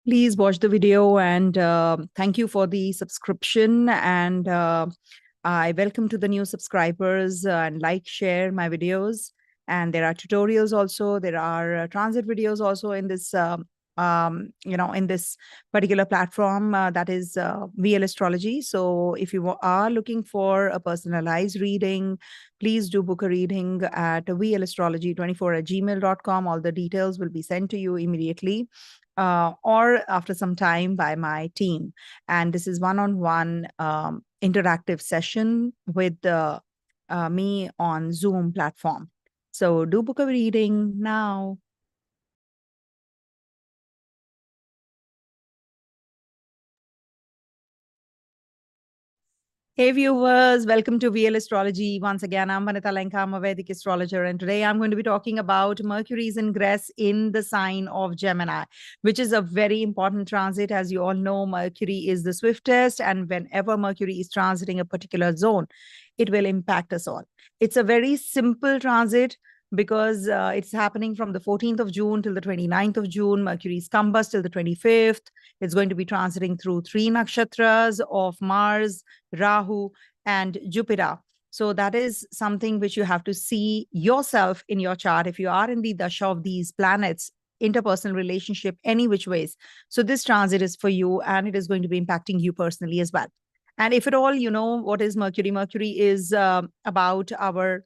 Please watch the video and thank you for the subscription. And I welcome to the new subscribers and like, share my videos. And there are tutorials also. There are transit videos also in this, in this particular platform that is VL Astrology. So if you are looking for a personalized reading, please do book a reading at vlastrology24@gmail.com. All the details will be sent to you immediately or after some time by my team. And this is one-on-one interactive session with me on Zoom platform. So do book a reading now. Hey viewers, welcome to VL Astrology. Once again, I'm Vanita Lenka, I'm a Vedic astrologer, and today I'm going to be talking about Mercury's ingress in the sign of Gemini, which is a very important transit. As you all know, Mercury is the swiftest, and whenever Mercury is transiting a particular zone, it will impact us all. It's a very simple transit because it's happening from the 14th of June till the 29th of June. Mercury is combust till the 25th. It's going to be transiting through 3 nakshatras of Mars, Rahu, and Jupiter. So that is something which you have to see yourself in your chart. If you are in the dasha of these planets, interpersonal relationship, any which ways. So this transit is for you, and it is going to be impacting you personally as well. And if at all, you know, what is Mercury? Mercury is about our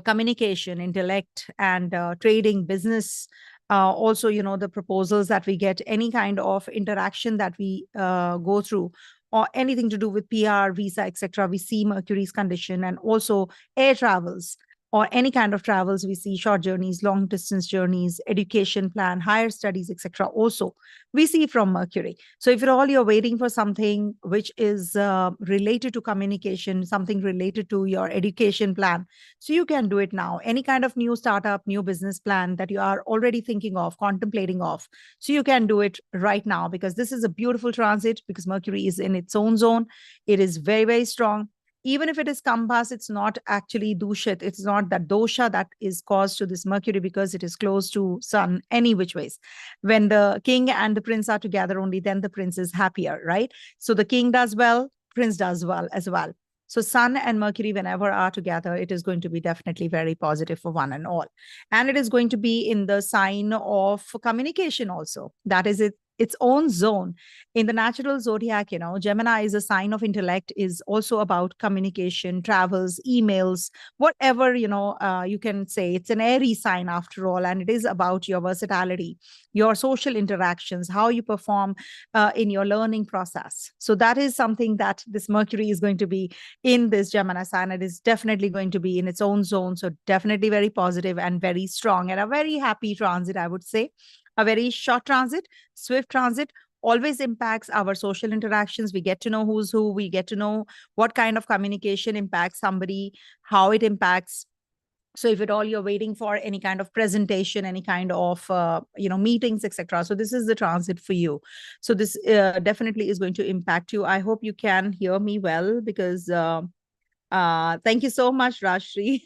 communication, intellect, and trading, business. Also, you know, the proposals that we get, any kind of interaction that we go through, or anything to do with PR, visa, etc. We see Mercury's condition, and also air travels or any kind of travels. We see short journeys, long distance journeys, education plan, higher studies, etc. Also, we see from Mercury. So if at all you're waiting for something which is related to communication, something related to your education plan, so you can do it now. Any kind of new startup, new business plan that you are already thinking of, contemplating of, so you can do it right now, because this is a beautiful transit, because Mercury is in its own zone. It is very, very strong. Even if it is Kambas, it's not actually Dushit. It's not that dosha that is caused to this Mercury, because it is close to Sun any which ways. When the king and the prince are together, only then the prince is happier, right? So the king does well, prince does well as well. So Sun and Mercury, whenever are together, it is going to be definitely very positive for one and all. And it is going to be in the sign of communication also. That is it, its own zone. In the natural zodiac, you know, Gemini is a sign of intellect, is also about communication, travels, emails, whatever, you know, you can say. It's an Aries sign after all, and it is about your versatility, your social interactions, how you perform in your learning process. So that is something that this Mercury is going to be in this Gemini sign. It is definitely going to be in its own zone. So definitely very positive and very strong, and a very happy transit, I would say. A very short transit, swift transit, always impacts our social interactions. We get to know who's who. We get to know what kind of communication impacts somebody, how it impacts. So if at all you're waiting for any kind of presentation, any kind of meetings, etc., so this is the transit for you. So this definitely is going to impact you. I hope you can hear me well, because thank you so much, Rashri.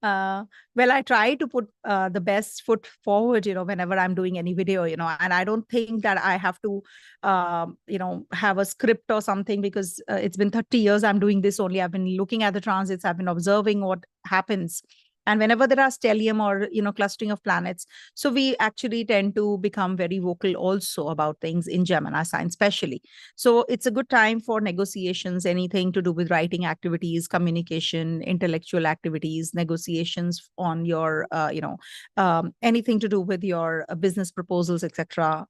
uh, well, I try to put the best foot forward, you know, whenever I'm doing any video, you know, and I don't think that I have to, have a script or something, because it's been 30 years I'm doing this only. I've been looking at the transits, I've been observing what happens. And whenever there are stellium or, you know, clustering of planets, so we actually tend to become very vocal also about things in Gemini sign, especially. So it's a good time for negotiations, anything to do with writing activities, communication, intellectual activities, negotiations on your, anything to do with your business proposals, etc.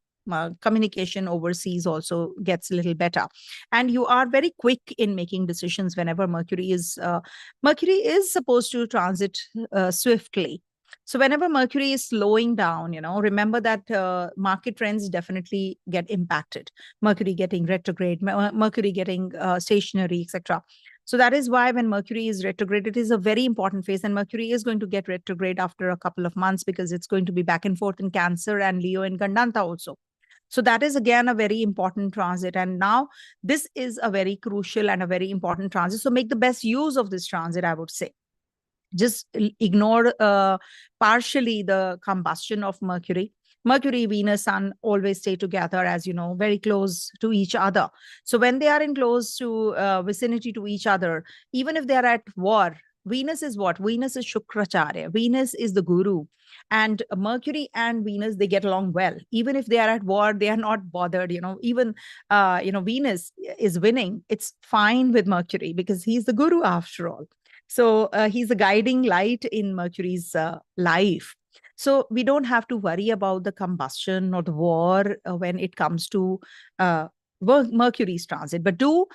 Communication overseas also gets a little better, and you are very quick in making decisions whenever Mercury is supposed to transit swiftly. So whenever Mercury is slowing down, you know, remember that market trends definitely get impacted. Mercury getting retrograde, Mercury getting stationary, etc. So that is why when Mercury is retrograde, it is a very important phase. And Mercury is going to get retrograde after a couple of months, because it's going to be back and forth in Cancer and Leo and Gandantha also. So that is again a very important transit. And now this is a very crucial and a very important transit. So make the best use of this transit, I would say. Just ignore partially the combustion of Mercury. Mercury, Venus, Sun always stay together, as you know, very close to each other. So when they are in close to vicinity to each other, even if they are at war, Venus is what? Venus is Shukracharya. Venus is the guru. And Mercury and Venus, they get along well. Even if they are at war, they are not bothered. Even Venus is winning. It's fine with Mercury because he's the guru after all. So he's a guiding light in Mercury's life. So we don't have to worry about the combustion or the war when it comes to Mercury's transit. But do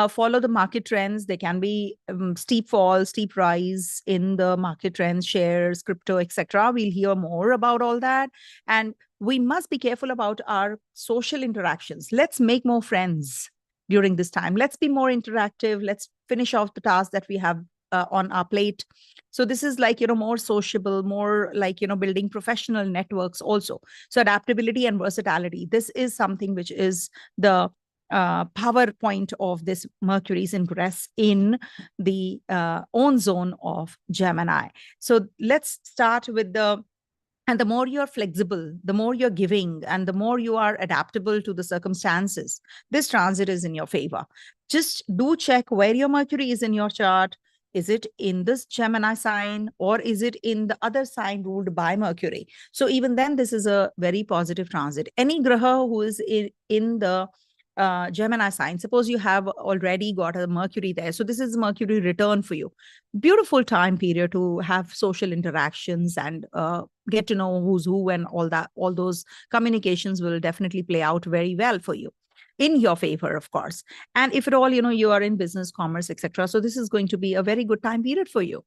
follow the market trends. There can be steep fall, steep rise in the market trends, shares, crypto, etc. We'll hear more about all that. And we must be careful about our social interactions. Let's make more friends during this time. Let's be more interactive. Let's finish off the tasks that we have on our plate. So this is like, more sociable, more like, building professional networks also. So adaptability and versatility. This is something which is the power point of this Mercury's ingress in the own zone of Gemini. So let's start with and the more you're flexible, the more you're giving, and the more you are adaptable to the circumstances, this transit is in your favor. Just do check where your Mercury is in your chart. Is it in this Gemini sign, or is it in the other sign ruled by Mercury? So even then, this is a very positive transit. Any graha who is in the Gemini sign, suppose you have already got a Mercury there. So this is Mercury return for you. Beautiful time period to have social interactions and get to know who's who, and all that. All those communications will definitely play out very well for you, in your favor, of course. And if at all, you are in business, commerce, etc. So this is going to be a very good time period for you.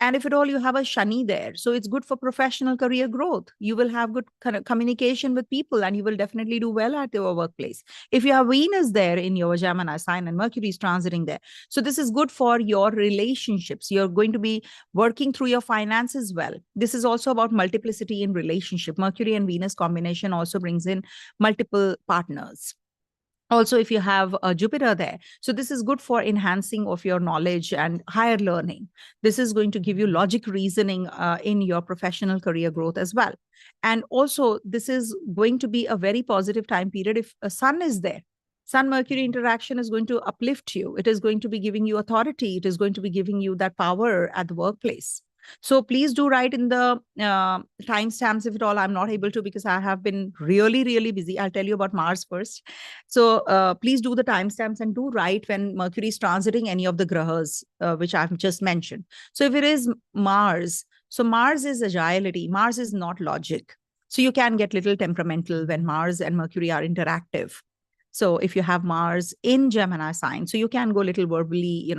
And if at all you have a Shani there, so it's good for professional career growth. You will have good kind of communication with people, and you will definitely do well at your workplace. If you have Venus there in your Gemini sign and Mercury is transiting there, so this is good for your relationships. You're going to be working through your finances well. This is also about multiplicity in relationship. Mercury and Venus combination also brings in multiple partners. Also, if you have Jupiter there, so this is good for enhancing of your knowledge and higher learning. This is going to give you logic reasoning in your professional career growth as well. And also, this is going to be a very positive time period if a Sun is there. Sun-Mercury interaction is going to uplift you. It is going to be giving you authority. It is going to be giving you that power at the workplace. So please do write in the timestamps if at all. I'm not able to because I have been really, really busy. I'll tell you about Mars first. So please do the timestamps and do write when Mercury is transiting any of the grahas, which I've just mentioned. So if it is Mars, so Mars is agility. Mars is not logic. So you can get little temperamental when Mars and Mercury are interactive. So if you have Mars in Gemini sign, so you can go a little verbally,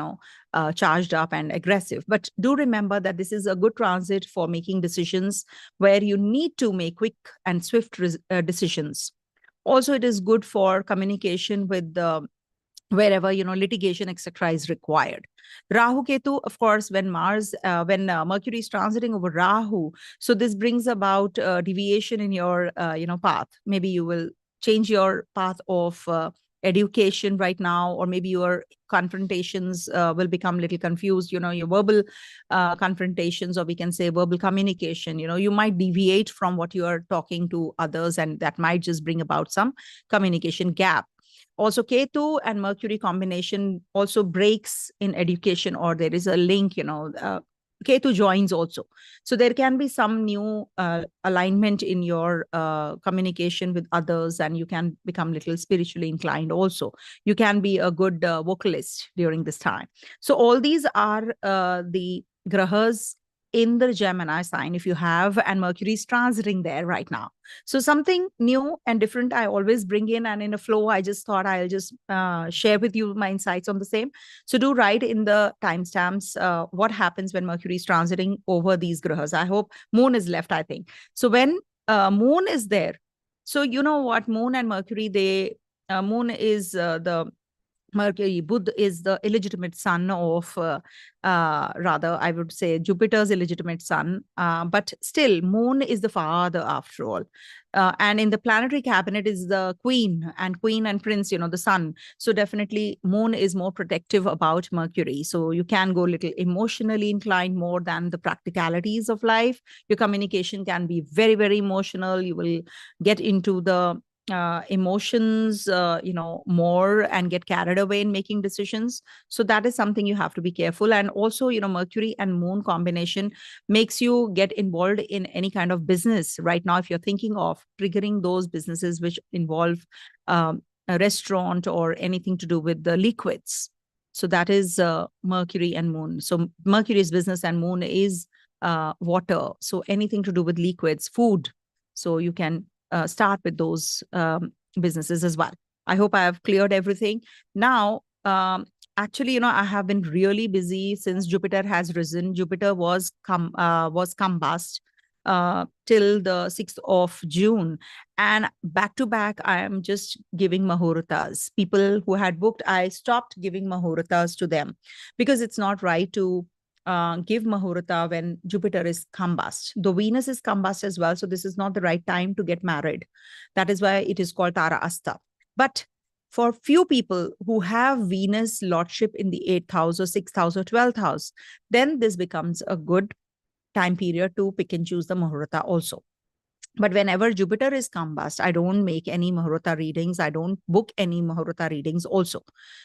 charged up and aggressive. But do remember that this is a good transit for making decisions where you need to make quick and swift decisions. Also, it is good for communication with wherever, litigation, etc. is required. Rahu Ketu, of course, when Mercury is transiting over Rahu, so this brings about deviation in your, path. Maybe you will change your path of education right now, or maybe your confrontations will become a little confused, your verbal confrontations, or we can say verbal communication, you might deviate from what you are talking to others, and that might just bring about some communication gap. Also, Ketu and Mercury combination also breaks in education, or there is a link, Ketu joins also. So there can be some new alignment in your communication with others, and you can become a little spiritually inclined also. You can be a good vocalist during this time. So all these are the grahas in the Gemini sign if you have, and Mercury is transiting there right now. So something new and different I always bring in, and in a flow, I just thought I'll just share with you my insights on the same. So do write in the timestamps what happens when Mercury is transiting over these grahas. I hope Moon is left, I think. So when Moon is there, so you know what, Moon and Mercury, Moon is the Mercury, Buddh is the illegitimate son of, rather, I would say Jupiter's illegitimate son. But still, Moon is the father after all. And in the planetary cabinet is the queen and prince, the sun. So definitely Moon is more protective about Mercury. So you can go a little emotionally inclined more than the practicalities of life. Your communication can be very, very emotional. You will get into the emotions, more and get carried away in making decisions. So that is something you have to be careful. And also, Mercury and Moon combination makes you get involved in any kind of business right now. If you're thinking of triggering those businesses which involve a restaurant or anything to do with the liquids. So that is Mercury and Moon. So Mercury is business and Moon is water. So anything to do with liquids, food. So you can start with those businesses as well. I hope I have cleared everything. Now, actually, I have been really busy since Jupiter has risen. Jupiter was combust till the 6th of June. And back to back, I am just giving Muhurtas. People who had booked, I stopped giving Muhurtas to them because it's not right to give Muhurta when Jupiter is combust. The Venus is combust as well. So this is not the right time to get married. That is why it is called Tara Asta. But for few people who have Venus lordship in the 8th house or 6th house or 12th house, then this becomes a good time period to pick and choose the Muhurta also. But whenever Jupiter is combust, I don't make any Muhurta readings. I don't book any Muhurta readings also.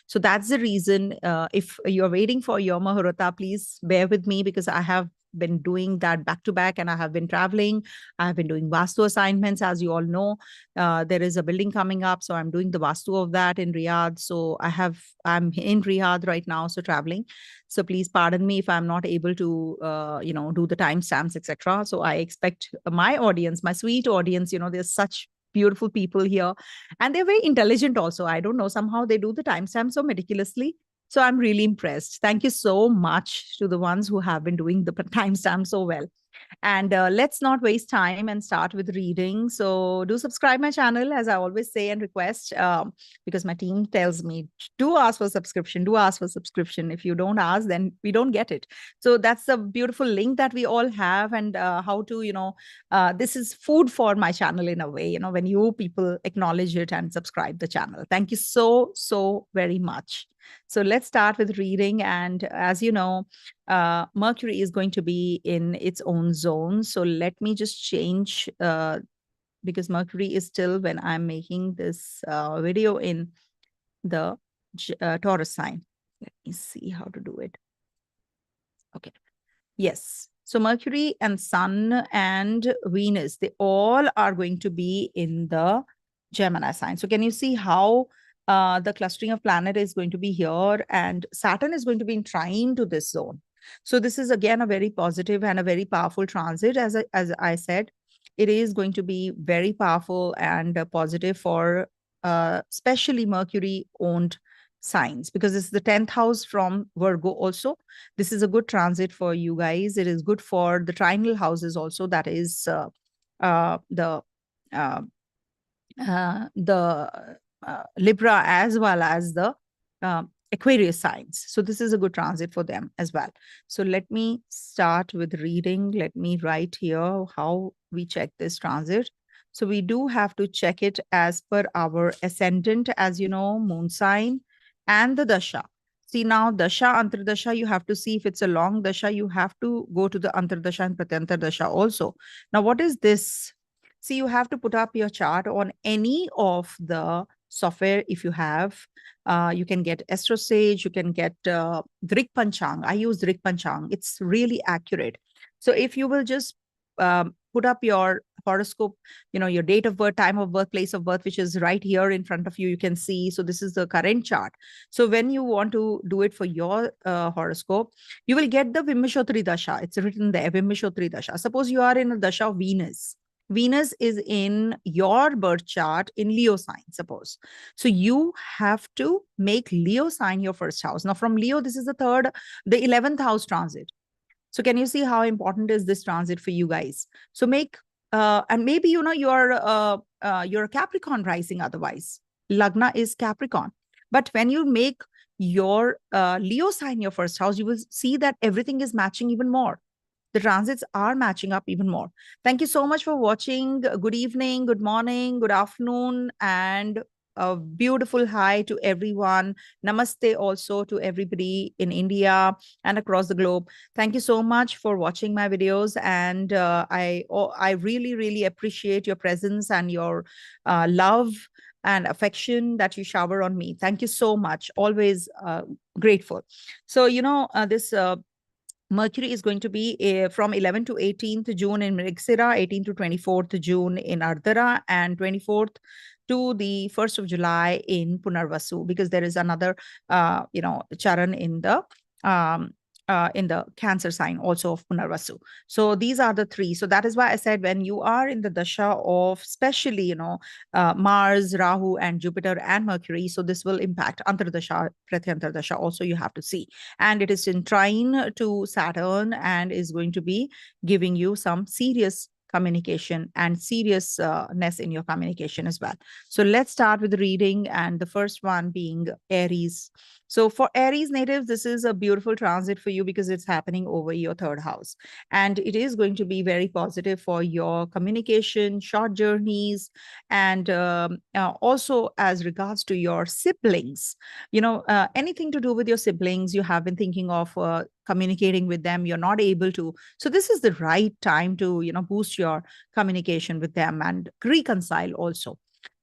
So that's the reason. If you're waiting for your Muhurta, please bear with me because I have been doing that back to back and I have been traveling. I have been doing Vastu assignments. As you all know, there is a building coming up. So I'm doing the Vastu of that in Riyadh. So I'm in Riyadh right now, so traveling. So please pardon me if I'm not able to, do the timestamps, etc. So I expect my audience, my sweet audience, there's such beautiful people here and they're very intelligent also. I don't know, somehow they do the timestamps so meticulously. So I'm really impressed. Thank you so much to the ones who have been doing the timestamp so well. And let's not waste time and start with reading. So do subscribe my channel, as I always say and request, because my team tells me, do ask for subscription, do ask for subscription. If you don't ask, then we don't get it. So that's the beautiful link that we all have and how to, this is food for my channel in a way, when you people acknowledge it and subscribe the channel. Thank you so, so very much. So let's start with reading. And as you know, Mercury is going to be in its own zone. So let me just change because Mercury is still, when I'm making this video, in the Taurus sign. Let me see how to do it. Okay. Yes. So Mercury and Sun and Venus, they all are going to be in the Gemini sign. So can you see how the clustering of planet is going to be here, and Saturn is going to be in trine to this zone. So this is again a very positive and a very powerful transit. As I said, it is going to be very powerful and positive for especially Mercury owned signs, because it's the 10th house from Virgo also. This is a good transit for you guys. It is good for the trinal houses also. That is the Libra as well as the Aquarius signs. So this is a good transit for them as well. So let me start with reading. Let me write here how we check this transit. So we do have to check it as per our ascendant, as you know, moon sign, and the dasha. See now, dasha, antardasha, you have to see if it's a long dasha, you have to go to the antardasha and pratyantar dasha also. Now, what is this? See, you have to put up your chart on any of the software if you have. You can get Astro Sage, you can get Drik Panchang. I use Drik Panchang. It's really accurate. So if you will just put up your horoscope, your date of birth, time of birth, place of birth, which is right here in front of you, you can see. So this is the current chart. So when you want to do it for your horoscope, you will get the Vimashotri Dasha. It's written there, Vimashotri Dasha. Suppose you are in a Dasha of Venus. Venus is in your birth chart in Leo sign, suppose. So you have to make Leo sign your first house. Now from Leo, this is the 11th house transit. So can you see how important is this transit for you guys? So make, and maybe, you're a Capricorn rising otherwise. Lagna is Capricorn. But when you make your Leo sign your first house, you will see that everything is matching even more. The transits are matching up even more. Thank you so much for watching. Good evening, good morning, good afternoon, and a beautiful hi to everyone. Namaste also to everybody in India and across the globe. Thank you so much for watching my videos, and I really really appreciate your presence and your love and affection that you shower on me. Thank you so much. Always grateful. So this Mercury is going to be from 11th to 18th June in Mriksira, 18th to 24th June in Ardhara, and 24th to the 1st of July in Punarvasu, because there is another, Charan in the Cancer sign also of Punarvasu. So these are the three. So that is why I said when you are in the dasha of especially, Mars, Rahu, and Jupiter and Mercury, so this will impact Antardasha, Pratyantardasha also you have to see. And it is in trine to Saturn and is going to be giving you some serious communication and seriousness in your communication as well. So let's start with the reading, and the first one being Aries. So for Aries natives, this is a beautiful transit for you because it's happening over your third house. And it is going to be very positive for your communication, short journeys, and also as regards to your siblings. Anything to do with your siblings, you have been thinking of communicating with them, you're not able to. So this is the right time to, boost your communication with them and reconcile also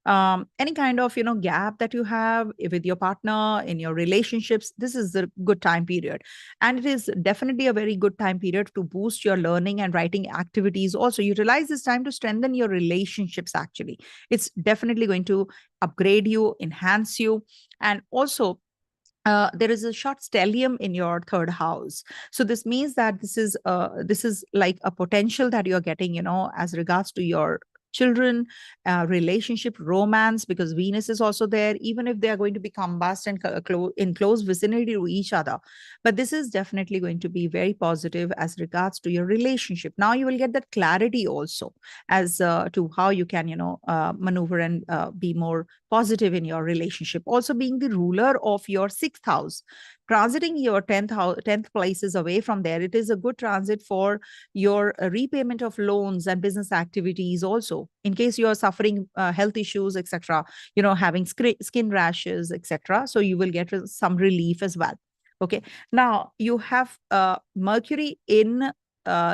any kind of gap that you have with your partner in your relationships. This is the good time period, and it is definitely a very good time period to boost your learning and writing activities. Also utilize this time to strengthen your relationships. Actually, it's definitely going to upgrade you, enhance you, and also there is a short stellium in your third house. So this means that this is like a potential that you're getting, as regards to your children, relationship, romance, because Venus is also there, even if they are going to be combust and in close vicinity to each other. But this is definitely going to be very positive as regards to your relationship. Now you will get that clarity also as to how you can, maneuver and be more positive in your relationship. Also being the ruler of your sixth house, transiting your 10th places away from there, it is a good transit for your repayment of loans and business activities also, in case you are suffering health issues, etc., having skin rashes, etc. So you will get some relief as well. Okay, now you have Mercury in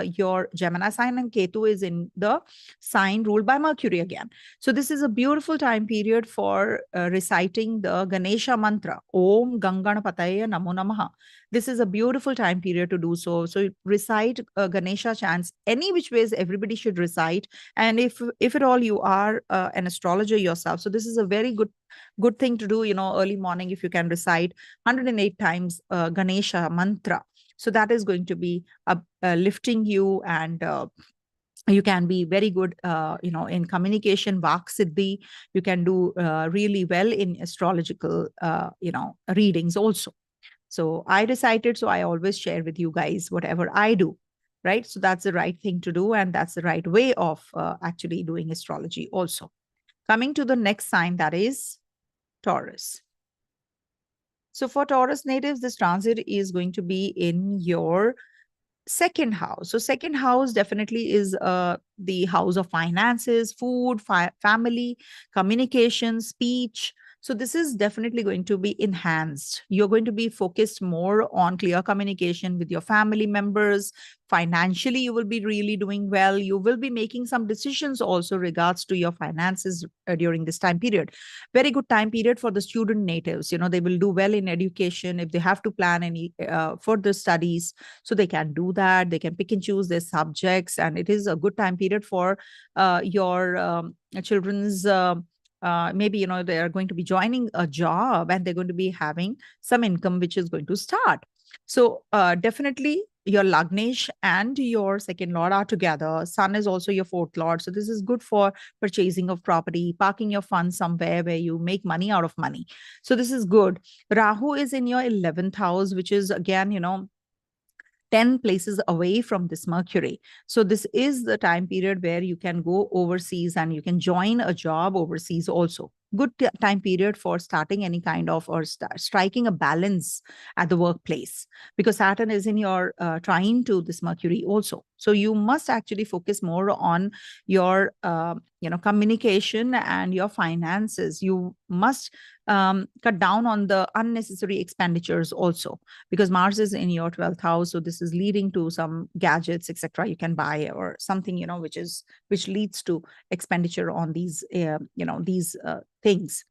your Gemini sign, and Ketu is in the sign ruled by Mercury again. So this is a beautiful time period for reciting the Ganesha mantra, Om Ganganapataya Namo Namaha. This is a beautiful time period to do so. So recite Ganesha chants any which ways everybody should recite. And if at all you are an astrologer yourself, so this is a very good thing to do, early morning, if you can recite 108 times Ganesha mantra. So that is going to be lifting you, and you can be very good, in communication, Vak Siddhi. You can do really well in astrological, readings also. So I recited, so I always share with you guys whatever I do, right? So that's the right thing to do, and that's the right way of actually doing astrology also. Coming to the next sign, that is Taurus. So for Taurus natives, this transit is going to be in your second house. So second house definitely is the house of finances, food, family, communication, speech. So this is definitely going to be enhanced. You're going to be focused more on clear communication with your family members. Financially, you will be really doing well. You will be making some decisions also regards to your finances during this time period. Very good time period for the student natives. They will do well in education. If they have to plan any further studies, so they can do that. They can pick and choose their subjects, and it is a good time period for your children's maybe they are going to be joining a job, and they're going to be having some income which is going to start. So definitely your Lagnesh and your second lord are together. Sun is also your fourth lord. So this is good for purchasing of property, parking your funds somewhere where you make money out of money. So this is good. Rahu is in your 11th house, which is again, 10 places away from this Mercury. So this is the time period where you can go overseas and you can join a job overseas also. good time period for starting any kind of or striking a balance at the workplace, because Saturn is in your trine to this Mercury also. So you must actually focus more on your communication and your finances. You must cut down on the unnecessary expenditures also, because Mars is in your 12th house. So this is leading to some gadgets, etc. you can buy, or something, which leads to expenditure on these things.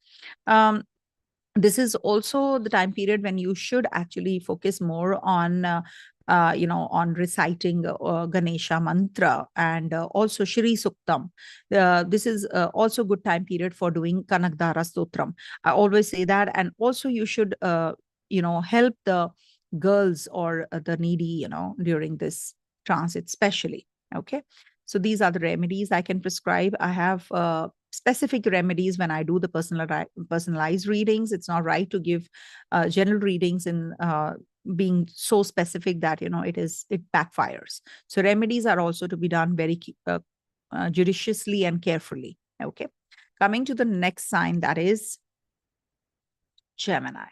This is also the time period when you should actually focus more on on reciting Ganesha mantra, and also Shri Suktam. This is also good time period for doing Kanakdara Stotram. I always say that. And also you should help the girls or the needy during this transit especially. Okay, so these are the remedies I can prescribe. I have specific remedies when I do the personalized readings. It's not right to give general readings in being so specific that it backfires. So remedies are also to be done very judiciously and carefully. Okay, coming to the next sign, that is Gemini.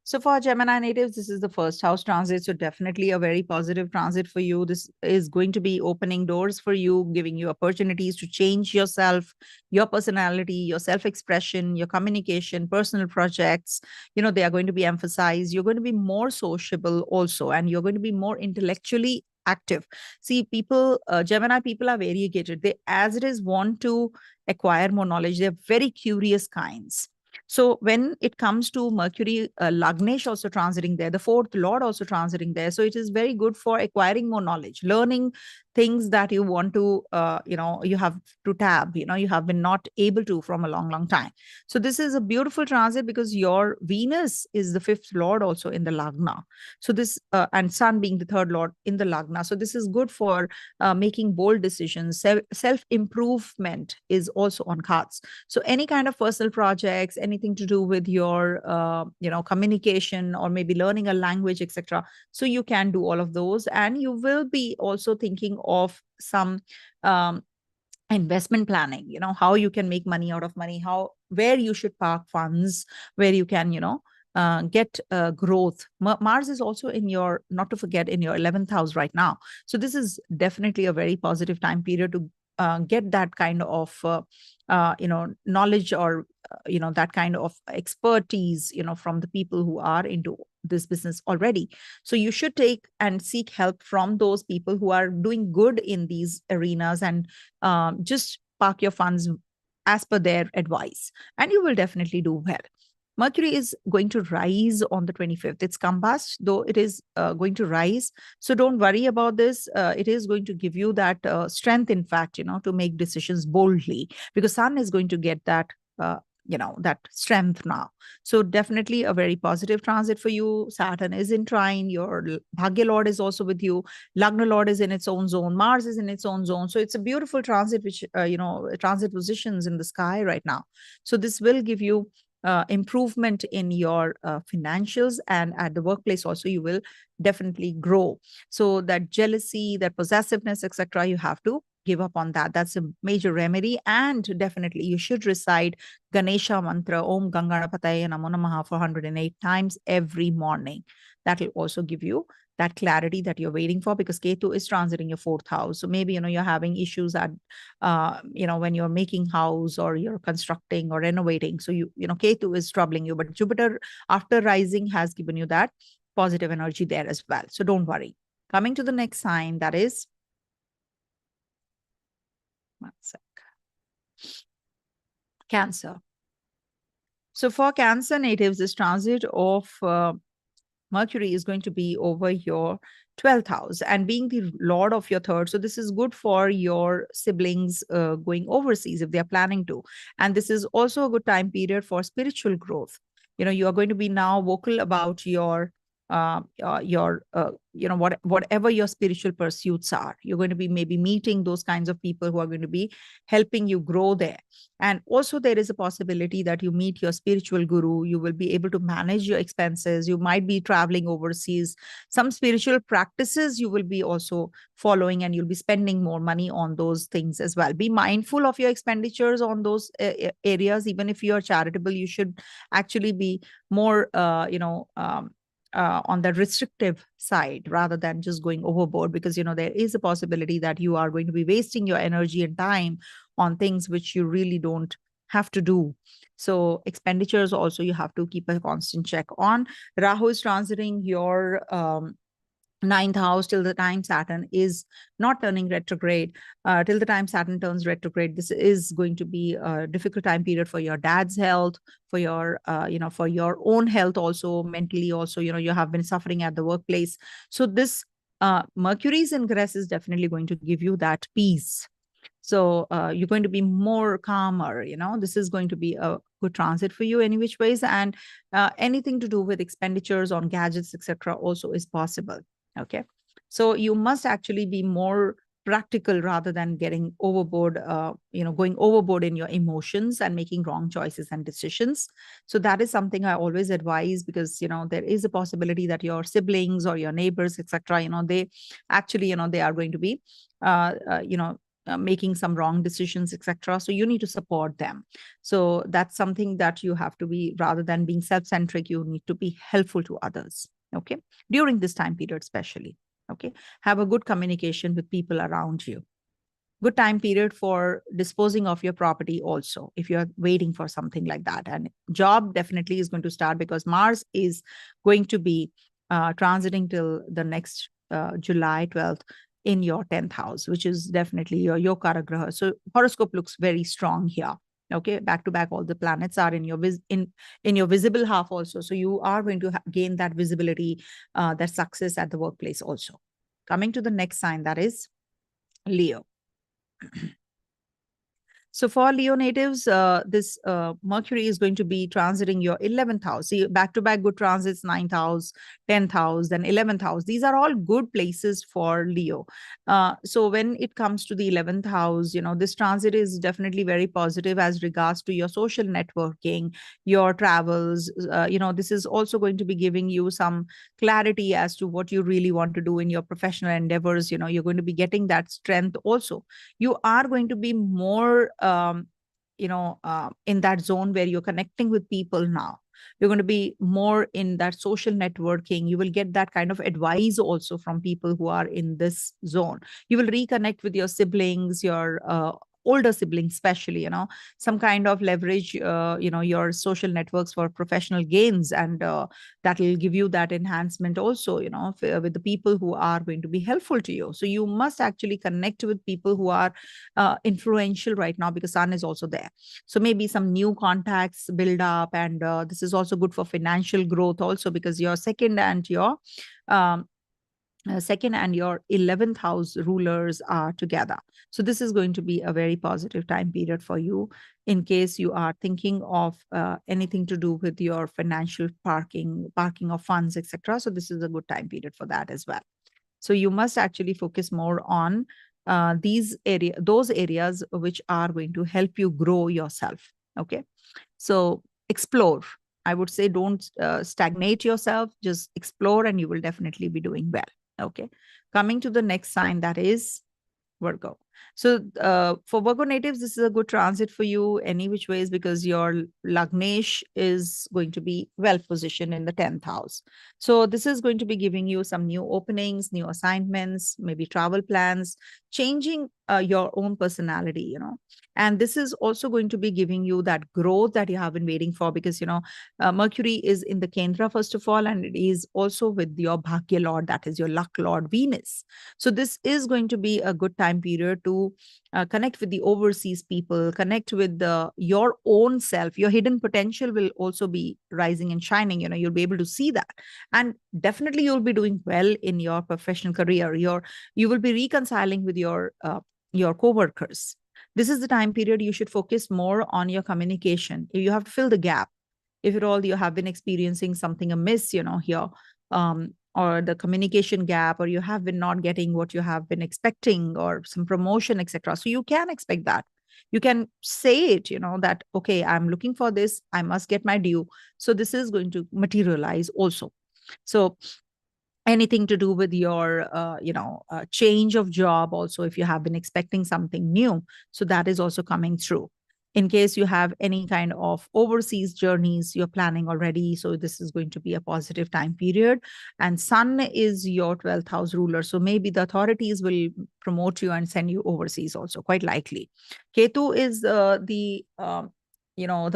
So for Gemini natives, this is the first house transit. So definitely a very positive transit for you. This is going to be opening doors for you, giving you opportunities to change yourself, your personality, your self-expression, your communication, personal projects. They are going to be emphasized. You're going to be more sociable also, and you're going to be more intellectually active. See, Gemini people are variegated. They, as it is, want to acquire more knowledge. They're very curious kinds. So when it comes to Mercury, Lagnesh also transiting there, the fourth lord also transiting there. So it is very good for acquiring more knowledge, learning things that you want to, you have to tab, you have been not able to from a long, long time. So this is a beautiful transit because your Venus is the fifth lord also in the Lagna. So this, and Sun being the third lord in the Lagna. So this is good for making bold decisions. Self-improvement is also on cards. So any kind of personal projects, anything to do with your, communication, or maybe learning a language, etc. So you can do all of those, and you will be also thinking of some investment planning. How you can make money out of money, where you should park funds, where you can, get growth. Mars is also in your, not to forget, in your 11th house right now. So this is definitely a very positive time period to get that kind of knowledge, or that kind of expertise from the people who are into this business already. So you should take and seek help from those people who are doing good in these arenas, and just park your funds as per their advice, and you will definitely do well. Mercury is going to rise on the 25th. It's combust, though it is going to rise. So don't worry about this. It is going to give you that strength, in fact, to make decisions boldly, because Sun is going to get that, that strength now. So definitely a very positive transit for you. Saturn is in trine. Your Bhagya Lord is also with you. Lagna Lord is in its own zone. Mars is in its own zone. So it's a beautiful transit, which, transit positions in the sky right now. So this will give you improvement in your financials, and at the workplace also you will definitely grow. So that jealousy, that possessiveness, etc., you have to give up on that. That's a major remedy. And definitely you should recite Ganesha mantra, Om Ganganapataye Namo Namaha, 408 times every morning. That will also give you that clarity that you're waiting for, because Ketu is transiting your fourth house. So maybe, you're having issues at, when you're making house, or you're constructing or renovating. So Ketu is troubling you, but Jupiter after rising has given you that positive energy there as well. So don't worry. Coming to the next sign, that is, one sec, Cancer. So for Cancer natives, this transit of Mercury is going to be over your 12th house, and being the lord of your third. So this is good for your siblings going overseas if they are planning to. And this is also a good time period for spiritual growth. You are going to be now vocal about your whatever your spiritual pursuits are. You're going to be maybe meeting those kinds of people who are going to be helping you grow there. And also there is a possibility that you meet your spiritual guru. You will be able to manage your expenses. You might be traveling overseas. Some spiritual practices you will be also following, and you'll be spending more money on those things as well. Be mindful of your expenditures on those areas. Even if you are charitable, you should actually be more on the restrictive side rather than just going overboard, because there is a possibility that you are going to be wasting your energy and time on things which you really don't have to do. So expenditures also you have to keep a constant check on. Rahu is transiting your ninth house till the time Saturn is not turning retrograde. Till the time Saturn turns retrograde, this is going to be a difficult time period for your dad's health, for your for your own health, also mentally. Also, you have been suffering at the workplace. So this Mercury's ingress is definitely going to give you that peace. So you're going to be more calmer. This is going to be a good transit for you any which ways. And anything to do with expenditures on gadgets, etc., also is possible. Okay. So you must actually be more practical rather than getting overboard, going overboard in your emotions and making wrong choices and decisions. So that is something I always advise, because, there is a possibility that your siblings or your neighbors, etc., they actually, they are going to be, making some wrong decisions, etc. So you need to support them. So that's something that you have to be, rather than being self-centric, you need to be helpful to others. Okay. During this time period, especially. Okay. Have a good communication with people around you. Good time period for disposing of your property also, if you're waiting for something like that. And job definitely is going to start, because Mars is going to be transiting till the next July 12th in your 10th house, which is definitely your Yokara Graha. So horoscope looks very strong here. Okay, back to back, all the planets are in your in your visible half also. So you are going to gain that visibility, that success at the workplace also. Coming to the next sign, that is Leo. So for Leo natives, this Mercury is going to be transiting your 11th house. See, back-to-back good transits, 9th house, 10th house, then 11th house. These are all good places for Leo. So when it comes to the 11th house, this transit is definitely very positive as regards to your social networking, your travels. This is also going to be giving you some clarity as to what you really want to do in your professional endeavors. You're going to be getting that strength also. You are going to be more in that zone where you're connecting with people now. You're going to be more in that social networking. You will get that kind of advice also from people who are in this zone. You will reconnect with your siblings, your older siblings, especially, some kind of leverage, your social networks for professional gains. And that will give you that enhancement also, with the people who are going to be helpful to you. So you must actually connect with people who are influential right now, because Sun is also there. So maybe some new contacts build up. And this is also good for financial growth also, because your second and your 11th house rulers are together. So this is going to be a very positive time period for you in case you are thinking of anything to do with your financial parking of funds, etc. So this is a good time period for that as well. So you must actually focus more on those areas which are going to help you grow yourself. Okay. So explore. I would say don't stagnate yourself, just explore, and you will definitely be doing well. Okay. Coming to the next sign, that is Virgo. So for Virgo natives, this is a good transit for you any which ways, because your Lagnesh is going to be well positioned in the 10th house. So this is going to be giving you some new openings, new assignments, maybe travel plans, changing your own personality, and this is also going to be giving you that growth that you have been waiting for, because, Mercury is in the Kendra, first of all, and it is also with your Bhagya Lord, that is your luck Lord, Venus. So this is going to be a good time period to connect with the overseas people, connect with your own self. Your hidden potential will also be rising and shining. You'll be able to see that. And definitely you'll be doing well in your professional career. You will be reconciling with your co-workers. This is the time period you should focus more on your communication. You have to fill the gap. if at all you have been experiencing something amiss, here, or the communication gap, or you have been not getting what you have been expecting, or some promotion, etc. So you can expect that. You can say it, that, okay, I'm looking for this, I must get my due. So this is going to materialize also. So anything to do with your change of job also, if you have been expecting something new, so that is also coming through. In case you have any kind of overseas journeys you're planning already, so this is going to be a positive time period. And sun is your 12th house ruler, so maybe the authorities will promote you and send you overseas also, quite likely. Ketu is the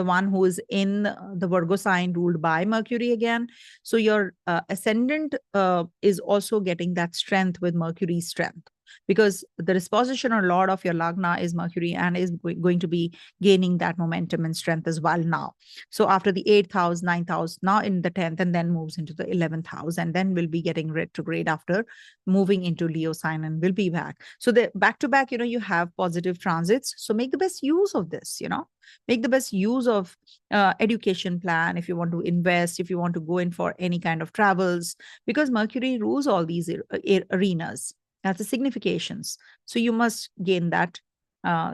one who is in the Virgo sign, ruled by Mercury again. So your ascendant is also getting that strength with Mercury's strength, because the disposition or lord of your lagna is Mercury, and is going to be gaining that momentum and strength as well now. So after the 8th house, 9th house, now in the 10th, and then moves into the 11th house, and then will be getting retrograde after moving into Leo sign, and will be back. So the back to back, you have positive transits. So make the best use of this, make the best use of education plan, if you want to invest, if you want to go in for any kind of travels, because Mercury rules all these arenas. That's the significations. So you must gain that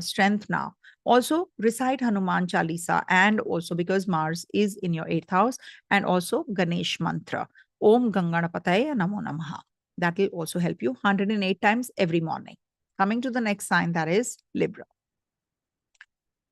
strength now. Also recite Hanuman Chalisa, and also because Mars is in your 8th house, and also Ganesh mantra, Om Ganganapataya Namo Namaha. That will also help you 108 times every morning. Coming to the next sign, that is Libra.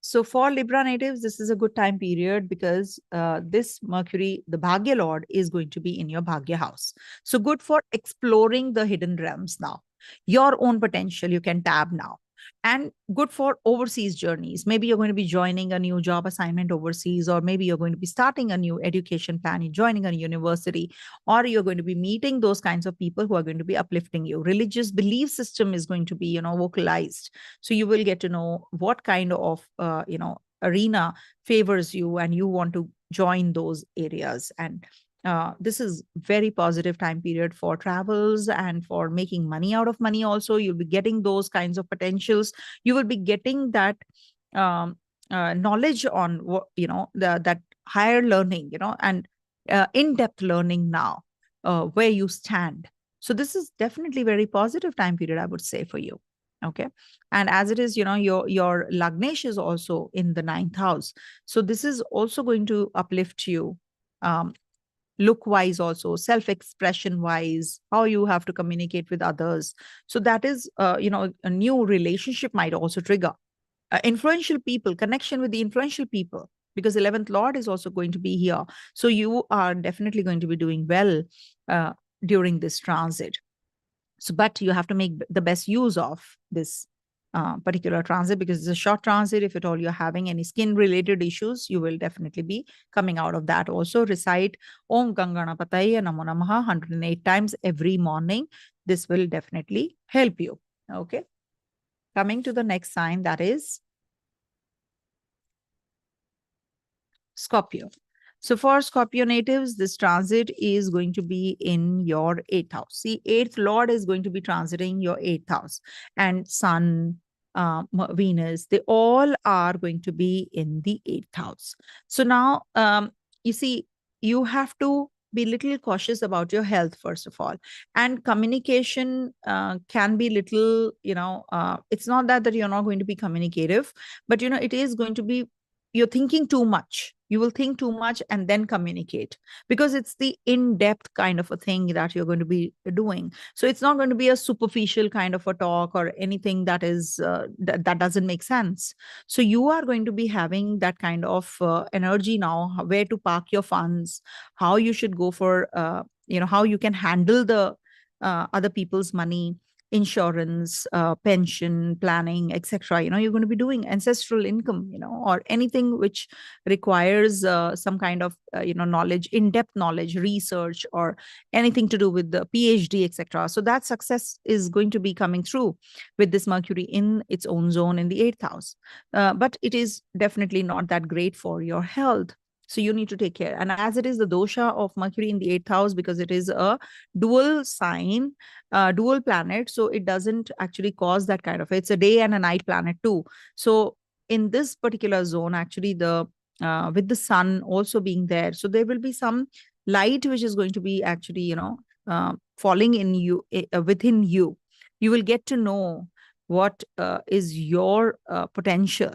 So for Libra natives, this is a good time period, because this Mercury, the Bhagya Lord, is going to be in your Bhagya house. So good for exploring the hidden realms now. Your own potential you can tap now. And good for overseas journeys. Maybe you're going to be joining a new job assignment overseas, or maybe you're going to be starting a new education plan, you're joining a university, or you're going to be meeting those kinds of people who are going to be uplifting you. Religious belief system is going to be, vocalized. So you will get to know what kind of, arena favors you, and you want to join those areas. And this is very positive time period for travels and for making money out of money also. You'll be getting those kinds of potentials. You will be getting that knowledge on what, that higher learning, and in-depth learning now, where you stand. So this is definitely very positive time period, I would say, for you. Okay. And as it is, your Lagnesh is also in the 9th house. So this is also going to uplift you. Look wise, also self-expression wise, how you have to communicate with others. So that is, a new relationship might also trigger. Influential people, connection with the influential people, because 11th Lord is also going to be here. So you are definitely going to be doing well during this transit. So, but you have to make the best use of this particular transit, because it's a short transit. If at all you're having any skin related issues, you will definitely be coming out of that. Also recite Om Ganganapataya Namo Namaha 108 times every morning. This will definitely help you. Okay. Coming to the next sign, that is Scorpio. So for Scorpio natives, this transit is going to be in your 8th house. See, 8th Lord is going to be transiting your 8th house, and Sun, Venus, they all are going to be in the 8th house. So now, you see, you have to be little cautious about your health, first of all. And communication can be little, it's not that you're not going to be communicative, but, it is going to be, you're thinking too much. You will think too much and then communicate, because it's the in-depth kind of a thing that you're going to be doing. So it's not going to be a superficial kind of a talk or anything that is that doesn't make sense. So you are going to be having that kind of energy now, where to park your funds, how you should go for, how you can handle the other people's money, insurance, pension planning, etc. You're going to be doing ancestral income, or anything which requires some kind of knowledge, in-depth knowledge, research, or anything to do with the PhD, etc. So that success is going to be coming through with this Mercury in its own zone in the 8th house. But it is definitely not that great for your health. So you need to take care. And as it is the dosha of Mercury in the 8th house, because it is a dual sign, dual planet, so it doesn't actually cause that kind of, it's a day and a night planet too. So in this particular zone, actually the with the sun also being there. So there will be some light which is going to be actually, falling in you, within you. You will get to know what is your potential,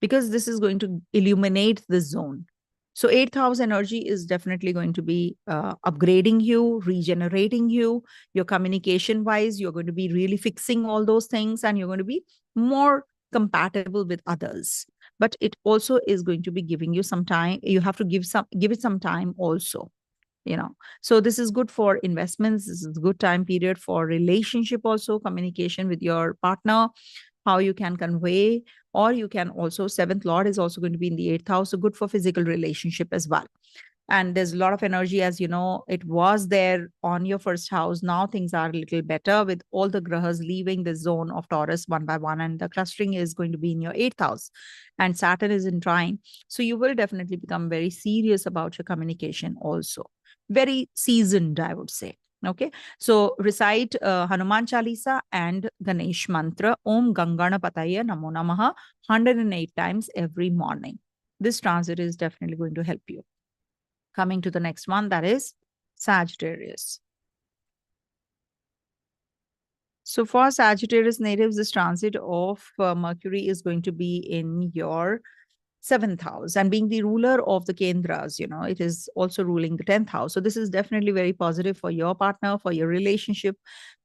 because this is going to illuminate the zone. So 8th house energy is definitely going to be upgrading you, regenerating you, your communication wise. You're going to be really fixing all those things, and you're going to be more compatible with others. But it also is going to be giving you some time. You have to give it some time also. So this is good for investments. This is a good time period for relationship also, communication with your partner, how you can convey, or you can also, seventh lord is also going to be in the 8th house, so good for physical relationship as well. And there's a lot of energy, as you know, it was there on your first house. Now things are a little better with all the grahas leaving the zone of Taurus one by one, and the clustering is going to be in your 8th house, and Saturn is in trine. So you will definitely become very serious about your communication also. Very seasoned, I would say. Okay, so recite Hanuman Chalisa and Ganesh Mantra, Om Ganganapataya Namo Namaha, 108 times every morning. This transit is definitely going to help you. Coming to the next one, that is Sagittarius. So for Sagittarius natives, this transit of Mercury is going to be in your 7th house, and being the ruler of the Kendras, it is also ruling the 10th house. So this is definitely very positive for your partner, for your relationship,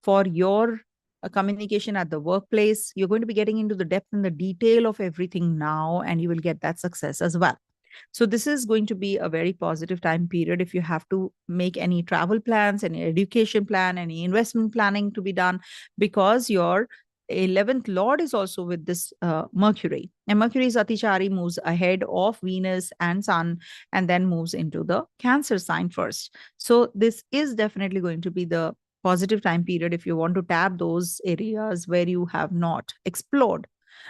for your communication at the workplace. You're going to be getting into the depth and the detail of everything now, and you will get that success as well. So this is going to be a very positive time period. If you have to make any travel plans, any education plan, any investment planning to be done, because your 11th lord is also with this Mercury. And Mercury's Atichari moves ahead of Venus and Sun, and then moves into the Cancer sign first. So this is definitely going to be the positive time period if you want to tap those areas where you have not explored.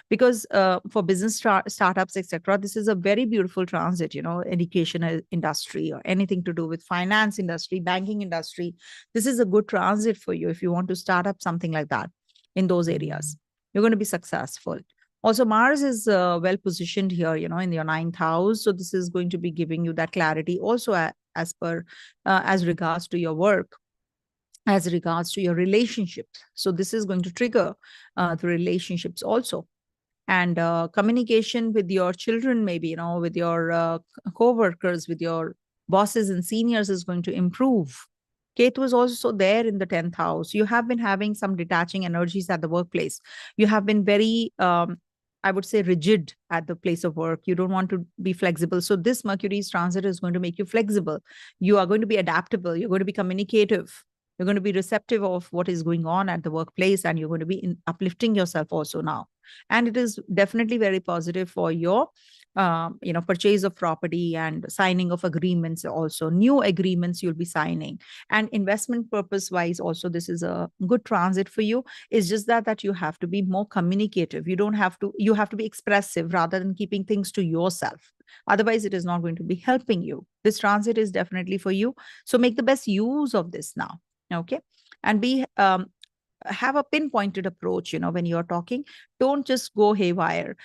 Because for business startups, etc., this is a very beautiful transit. Education industry, or anything to do with finance industry, banking industry, this is a good transit for you if you want to start up something like that. In those areas you're going to be successful. Also, Mars is well positioned here, in your 9th house. So this is going to be giving you that clarity also, as regards to your work, as regards to your relationships. So this is going to trigger the relationships also. And communication with your children, maybe, with your co-workers, with your bosses and seniors is going to improve. Ketu is also there in the 10th house. You have been having some detaching energies at the workplace. You have been very, I would say, rigid at the place of work. You don't want to be flexible. So this Mercury's transit is going to make you flexible. You are going to be adaptable. You're going to be communicative. You're going to be receptive of what is going on at the workplace, and you're going to be uplifting yourself also now. And it is definitely very positive for your purchase of property and signing of agreements. Also new agreements you'll be signing, and investment purpose wise also this is a good transit for you. It's just that you have to be more communicative. You have to be expressive rather than keeping things to yourself. Otherwise it is not going to be helping you. This transit is definitely for you, so make the best use of this now. Okay, and have a pinpointed approach. When you're talking, don't just go haywire.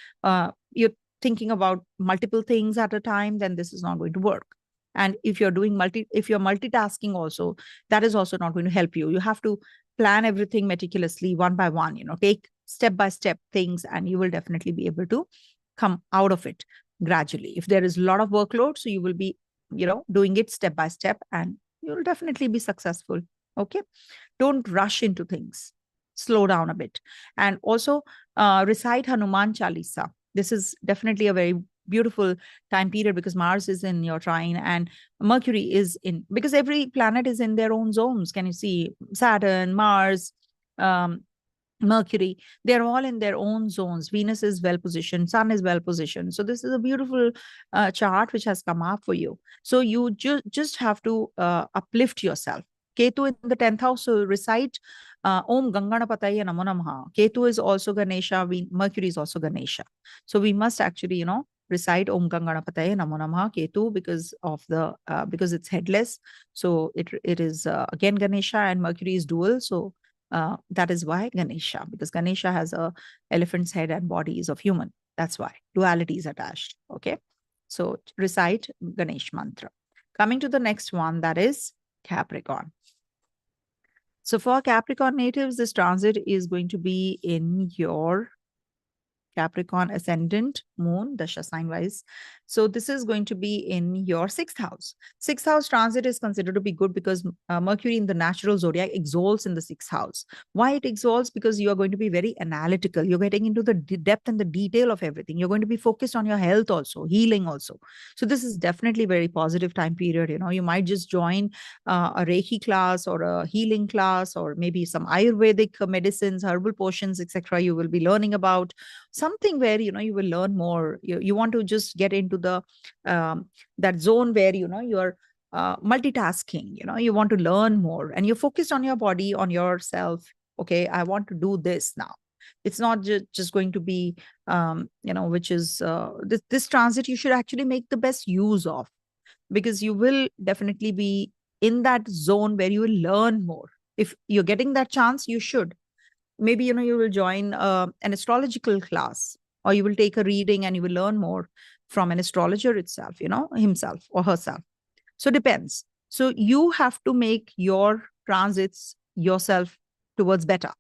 You're thinking about multiple things at a time, then this is not going to work. And if you're multitasking also, that is also not going to help you. You have to plan everything meticulously, one by one. Take step by step things, and you will definitely be able to come out of it gradually. If there is a lot of workload, so you will be doing it step by step, and you'll definitely be successful. Okay, don't rush into things. Slow down a bit. And also recite Hanuman Chalisa. This is definitely a very beautiful time period, because Mars is in your trine and Mercury is in, because every planet is in their own zones. Can you see? Saturn, Mars, Mercury, they're all in their own zones. Venus is well positioned, Sun is well positioned. So this is a beautiful chart which has come up for you. So you just have to uplift yourself. Ketu in the 10th house, so recite Om Ganganapataya Namo Namaha. Ketu is also Ganesha, Mercury is also Ganesha. So we must actually, recite Om Ganganapataya Namo Namaha Ketu, because it's headless. So it is again Ganesha, and Mercury is dual. So that is why Ganesha, because Ganesha has a elephant's head and body is of human. That's why duality is attached. Okay. So recite Ganesh mantra. Coming to the next one, that is Capricorn. So for Capricorn natives, this transit is going to be in your Capricorn ascendant, moon, Dasha sign wise. So this is going to be in your sixth house. Sixth house transit is considered to be good because Mercury in the natural zodiac exalts in the sixth house. Why it exalts? Because you are going to be very analytical. You're getting into the depth and the detail of everything. You're going to be focused on your health also, healing also. So this is definitely very positive time period. You might just join a Reiki class or a healing class or maybe some Ayurvedic medicines, herbal potions, etc. You will be learning about something where you will learn more. You want to just get into the that zone where you're multitasking. You want to learn more and you're focused on your body, on yourself. Okay, I want to do this now. It's not just going to be which is this transit you should actually make the best use of, because you will definitely be in that zone where you will learn more. If you're getting that chance, you should. Maybe you will join an astrological class, or you will take a reading and you will learn more from an astrologer itself, himself or herself. So depends. So you have to make your transits yourself towards better,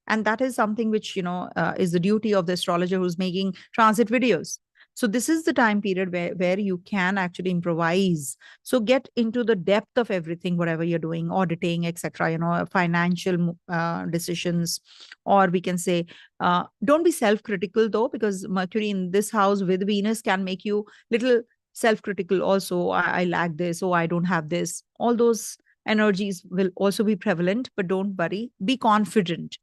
and that is something which is the duty of the astrologer who's making transit videos. So this is the time period where you can actually improvise. So get into the depth of everything, whatever you're doing, auditing, etc. Financial decisions, or we can say, don't be self-critical though, because Mercury in this house with Venus can make you little self-critical also. I lack this, oh, I don't have this. All those energies will also be prevalent, but don't worry, be confident,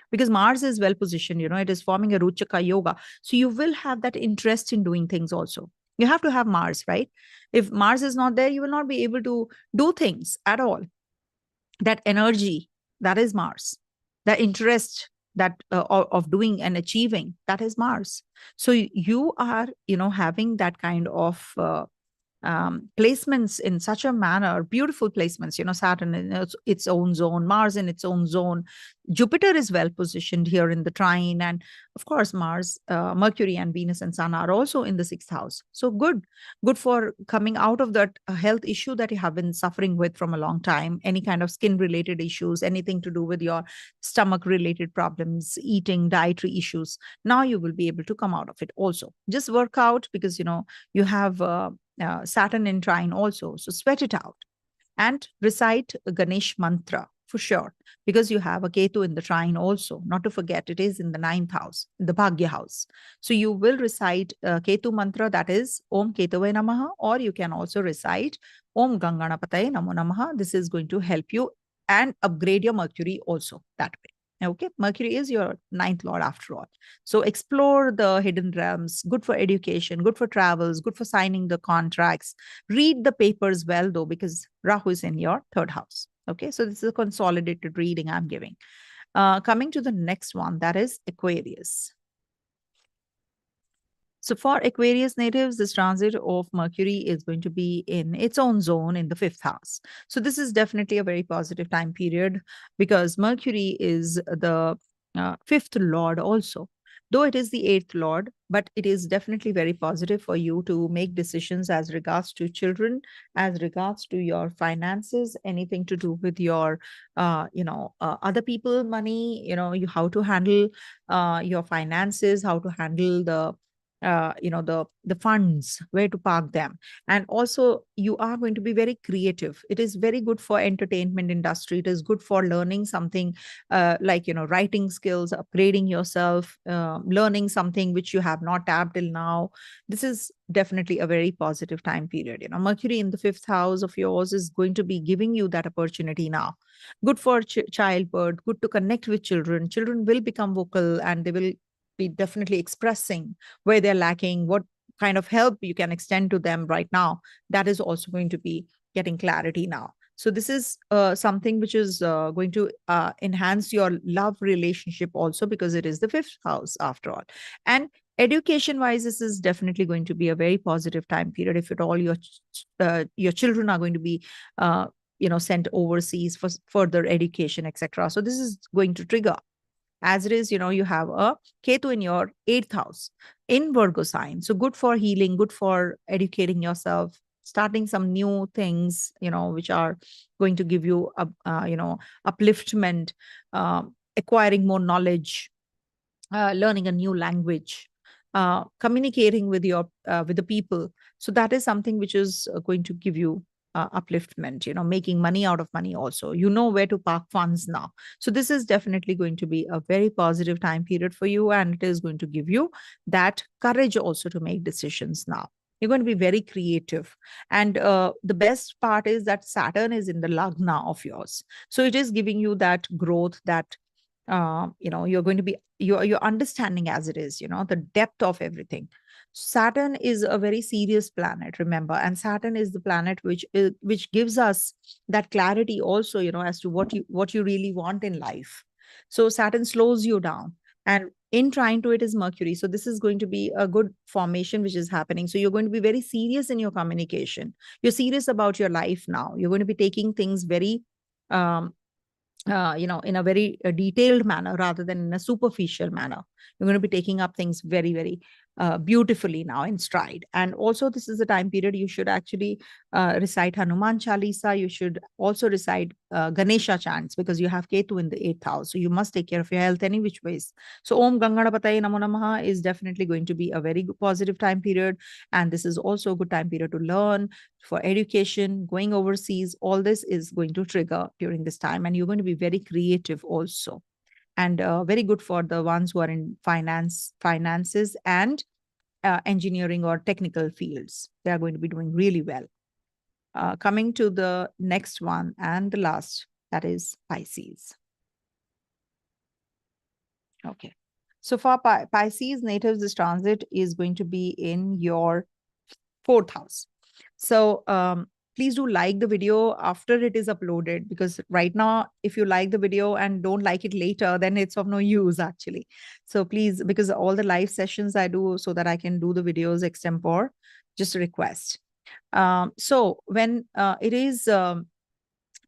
because Mars is well positioned. It is forming a Ruchaka yoga. So you will have that interest in doing things also. You have to have Mars, right? If Mars is not there, you will not be able to do things at all. That energy, that is Mars. The interest that of doing and achieving, that is Mars. So you are, having that kind of placements in such a manner, beautiful placements, Saturn in its own zone, Mars in its own zone, Jupiter is well positioned here in the trine, and of course Mars, Mercury and Venus and Sun are also in the sixth house. So good for coming out of that health issue that you have been suffering with from a long time, any kind of skin related issues, anything to do with your stomach related problems, eating, dietary issues. Now you will be able to come out of it also. Just work out, because you have Saturn in trine also. So sweat it out and recite Ganesh mantra for sure, because you have a Ketu in the trine also. Not to forget, it is in the ninth house, the Bhagya house. So you will recite Ketu mantra, that is Om Ketave Namaha, or you can also recite Om Ganganapataye Namo Namaha. This is going to help you and upgrade your Mercury also that way. Okay, Mercury is your ninth lord after all. So explore the hidden realms, good for education, good for travels, good for signing the contracts. Read the papers well though, because Rahu is in your third house. Okay, so this is a consolidated reading I'm giving. Coming to the next one, that is Aquarius. So for Aquarius natives, this transit of Mercury is going to be in its own zone in the fifth house. So this is definitely a very positive time period, because Mercury is the fifth lord also. Though it is the eighth lord, but it is definitely very positive for you to make decisions as regards to children, as regards to your finances, anything to do with your, other people money, how to handle your finances, how to handle the funds, where to park them. And also you are going to be very creative. It is very good for entertainment industry. It is good for learning something like writing skills, upgrading yourself, learning something which you have not tapped till now. This is definitely a very positive time period. Mercury in the fifth house of yours is going to be giving you that opportunity now. Good for childbirth, good to connect with children. Children will become vocal, and they will be definitely expressing where they're lacking, what kind of help you can extend to them right now. That is also going to be getting clarity now. So this is something which is going to enhance your love relationship also, because it is the fifth house after all. And education wise, this is definitely going to be a very positive time period. If at all your children are going to be sent overseas for further education, etc. So this is going to trigger As it is, you have a Ketu in your 8th house in Virgo sign. So good for healing, good for educating yourself, starting some new things, which are going to give you, upliftment, acquiring more knowledge, learning a new language, communicating with the people. So that is something which is going to give you upliftment, making money out of money also. You know where to park funds now. So this is definitely going to be a very positive time period for you, and it is going to give you that courage also to make decisions now. You're going to be very creative. And the best part is that Saturn is in the Lagna of yours. So it is giving you that growth, that you're going to be, you're understanding as it is, the depth of everything. Saturn is a very serious planet, remember, and Saturn is the planet which gives us that clarity also, as to what you really want in life. So Saturn slows you down, and in trine to it is Mercury. So this is going to be a good formation which is happening. So you're going to be very serious in your communication. You're serious about your life now. You're going to be taking things very um, in a very detailed manner rather than in a superficial manner. You're going to be taking up things very, very beautifully now in stride. And also, this is the time period you should actually recite Hanuman Chalisa. You should also recite Ganesha chants, because you have Ketu in the 8th house. So you must take care of your health any which ways. So Om Ganganapataye Namo Namaha is definitely going to be a very good, positive time period. And this is also a good time period to learn, for education, going overseas. All this is going to trigger during this time, and you're going to be very creative also. And very good for the ones who are in finances, and engineering or technical fields. They are going to be doing really well. Coming to the next one and the last, that is Pisces. Okay. So for Pisces natives, this transit is going to be in your 4th house. So please do like the video after it is uploaded, because right now, if you like the video and don't like it later, then it's of no use actually. So please, because all the live sessions I do so that I can do the videos extempore, just a request. So when it is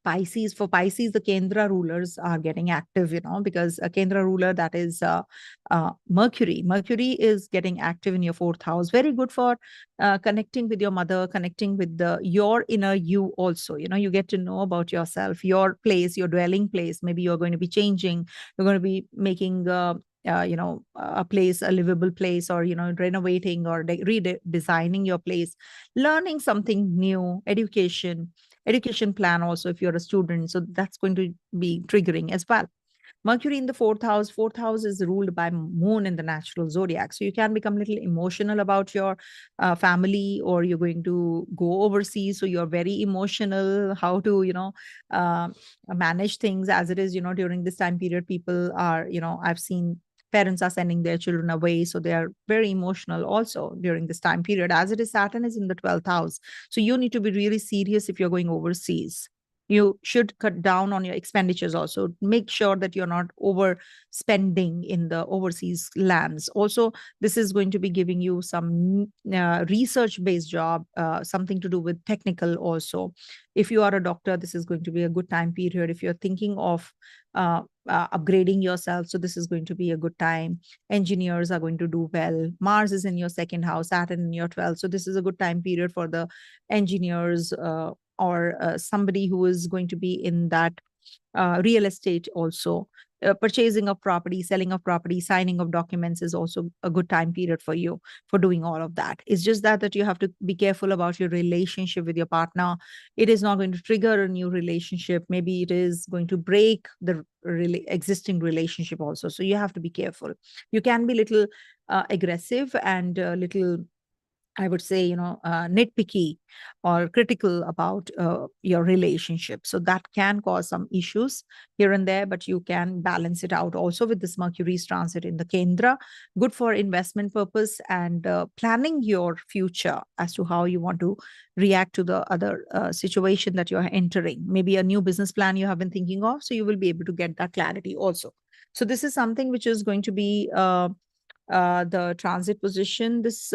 Pisces, for Pisces, the Kendra rulers are getting active, because a Kendra ruler, that is Mercury. Mercury is getting active in your 4th house. Very good for connecting with your mother, connecting with your inner you also. You get to know about yourself, your place, your dwelling place. Maybe you're going to be changing. You're going to be making a place, a livable place, or renovating or redesigning your place, learning something new, education plan also if you're a student. So that's going to be triggering as well. Mercury in the 4th house is ruled by moon in the natural zodiac. So you can become a little emotional about your family, or you're going to go overseas. So you're very emotional, how to, manage things as it is, during this time period. People are, I've seen parents are sending their children away. So they are very emotional also during this time period. As it is, Saturn is in the 12th house. So you need to be really serious if you're going overseas. You should cut down on your expenditures also. Make sure that you're not overspending in the overseas lands. Also, this is going to be giving you some research-based job, something to do with technical also. If you are a doctor, this is going to be a good time period. If you're thinking of upgrading yourself, so this is going to be a good time. Engineers are going to do well. Mars is in your 2nd house, Saturn in your 12th. So this is a good time period for the engineers, or somebody who is going to be in that real estate also. Purchasing of property, selling of property, signing of documents is also a good time period for you for doing all of that. It's just that you have to be careful about your relationship with your partner. It is not going to trigger a new relationship. Maybe it is going to break the existing relationship also. So you have to be careful. You can be little aggressive and little, I would say, nitpicky or critical about your relationship. So that can cause some issues here and there, but you can balance it out also with this Mercury's transit in the Kendra. Good for investment purpose and planning your future as to how you want to react to the other situation that you're entering. Maybe a new business plan you have been thinking of, so you will be able to get that clarity also. So this is something which is going to be the transit position. This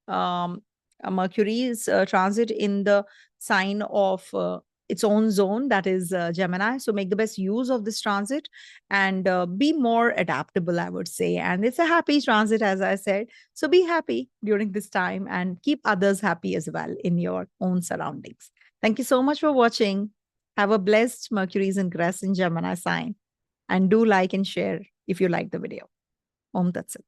um, Mercury's transit in the sign of its own zone, that is Gemini. So make the best use of this transit and be more adaptable, I would say. And it's a happy transit, as I said. So be happy during this time and keep others happy as well in your own surroundings. Thank you so much for watching. Have a blessed Mercury's ingress in Gemini sign. And do like and share if you like the video. Om Tat Sat.